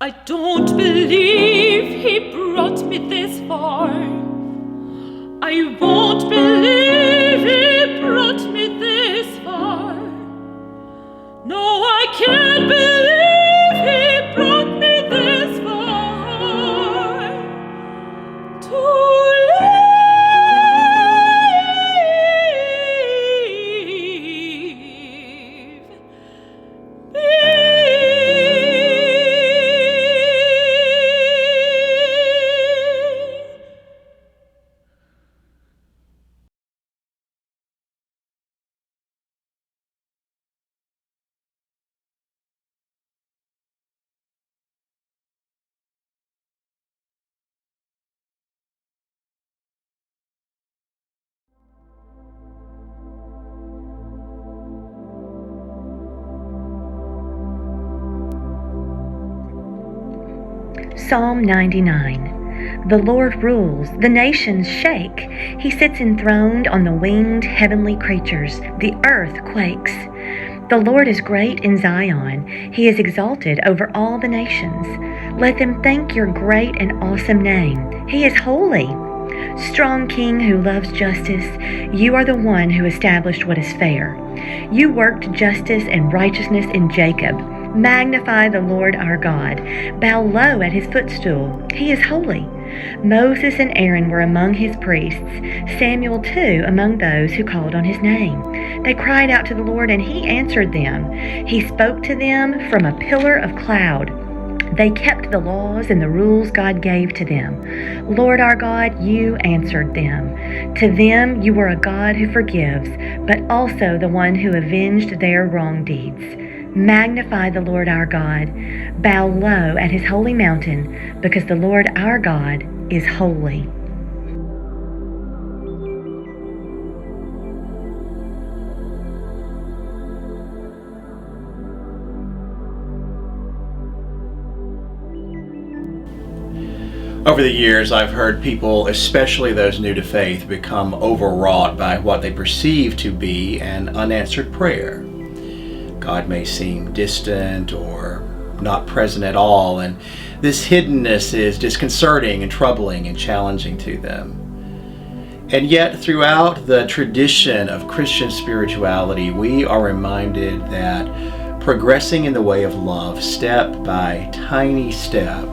I don't believe he brought me this far. I won't believe he brought me this far. No, I can't believe he brought me this far. To Psalm 99. The Lord rules, the nations shake. He sits enthroned on the winged heavenly creatures. The earth quakes. The Lord is great in Zion. He is exalted over all the nations. Let them thank your great and awesome name. He is holy. Strong King who loves justice, you are the one who established what is fair. You worked justice and righteousness in Jacob. Magnify the Lord our God. Bow low at his footstool. He is holy. Moses and Aaron were among his priests, Samuel too among those who called on his name. They cried out to the Lord, and he answered them. He spoke to them from a pillar of cloud. They kept the laws and the rules God gave to them. Lord our God, you answered them. To them you were a God who forgives, but also the one who avenged their wrong deeds. Magnify the Lord our God. Bow low at his holy mountain, because the Lord our God is holy. Over the years, I've heard people, especially those new to faith, become overwrought by what they perceive to be an unanswered prayer. God may seem distant or not present at all, and this hiddenness is disconcerting and troubling and challenging to them. And yet, throughout the tradition of Christian spirituality, we are reminded that progressing in the way of love, step by tiny step,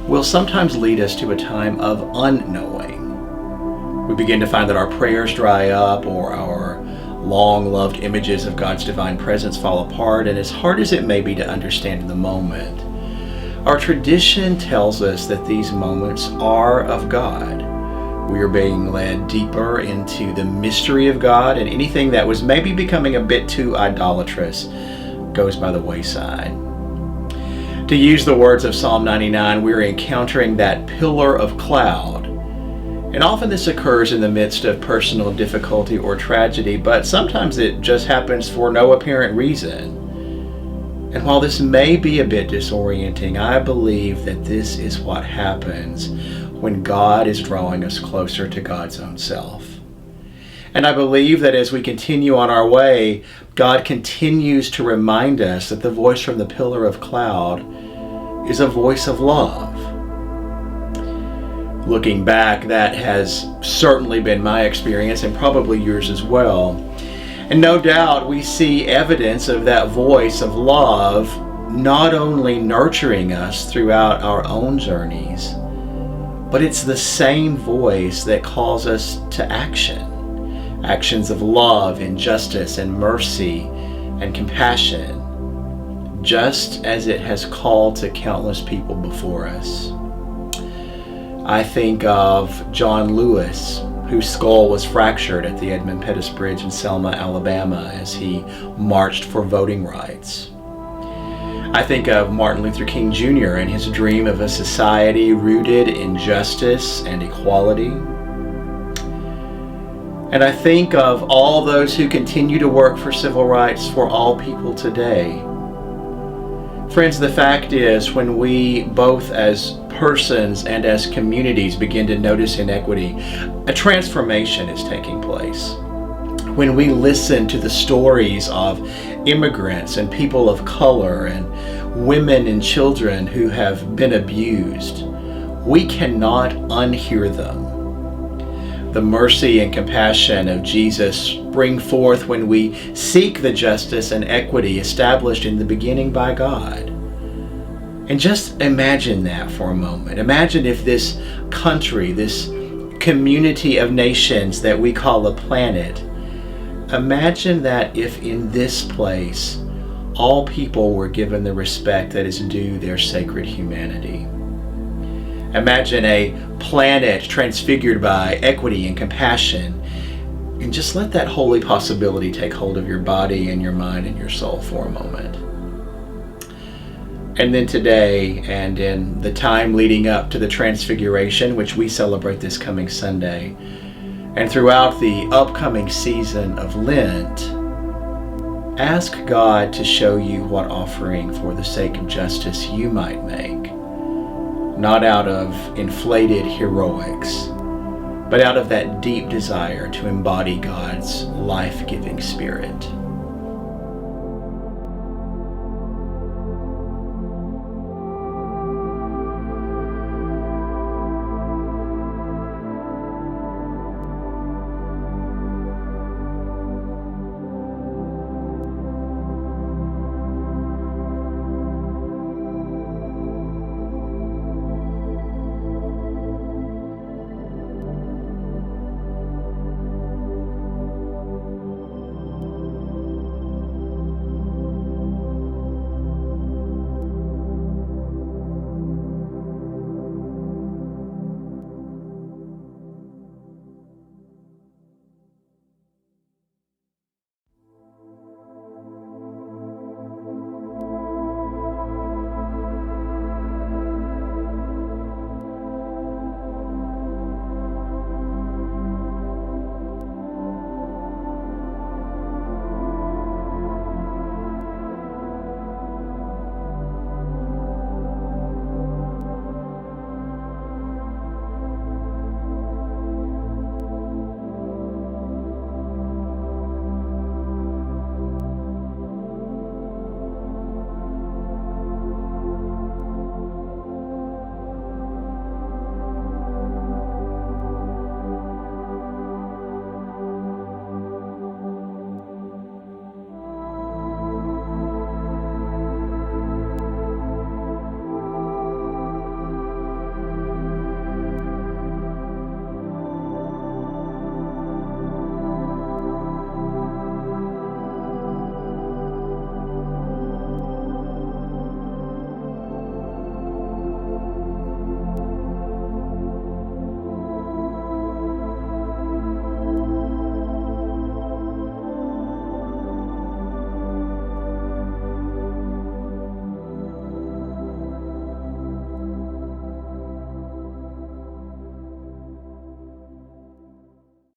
will sometimes lead us to a time of unknowing. We begin to find that our prayers dry up, or our long-loved images of God's divine presence fall apart, and as hard as it may be to understand in the moment, our tradition tells us that these moments are of God. We are being led deeper into the mystery of God, and anything that was maybe becoming a bit too idolatrous goes by the wayside. To use the words of Psalm 99, we're encountering that pillar of cloud. And often this occurs in the midst of personal difficulty or tragedy, but sometimes it just happens for no apparent reason. And while this may be a bit disorienting, I believe that this is what happens when God is drawing us closer to God's own self. And I believe that as we continue on our way, God continues to remind us that the voice from the pillar of cloud is a voice of love. Looking back, that has certainly been my experience and probably yours as well. And no doubt we see evidence of that voice of love not only nurturing us throughout our own journeys, but it's the same voice that calls us to action. Actions of love and justice and mercy and compassion, just as it has called to countless people before us. I think of John Lewis, whose skull was fractured at the Edmund Pettus Bridge in Selma, Alabama, as he marched for voting rights. I think of Martin Luther King Jr. and his dream of a society rooted in justice and equality. And I think of all those who continue to work for civil rights for all people today. Friends, the fact is, when we both as persons and as communities begin to notice inequity, a transformation is taking place. When we listen to the stories of immigrants and people of color and women and children who have been abused, we cannot unhear them. The mercy and compassion of Jesus spring forth when we seek the justice and equity established in the beginning by God. And just imagine that for a moment. Imagine if this country, this community of nations that we call a planet, imagine that if in this place all people were given the respect that is due their sacred humanity. Imagine a planet transfigured by equity and compassion, and just let that holy possibility take hold of your body and your mind and your soul for a moment. And then today, and in the time leading up to the Transfiguration, which we celebrate this coming Sunday, and throughout the upcoming season of Lent, ask God to show you what offering for the sake of justice you might make. Not out of inflated heroics, but out of that deep desire to embody God's life-giving spirit.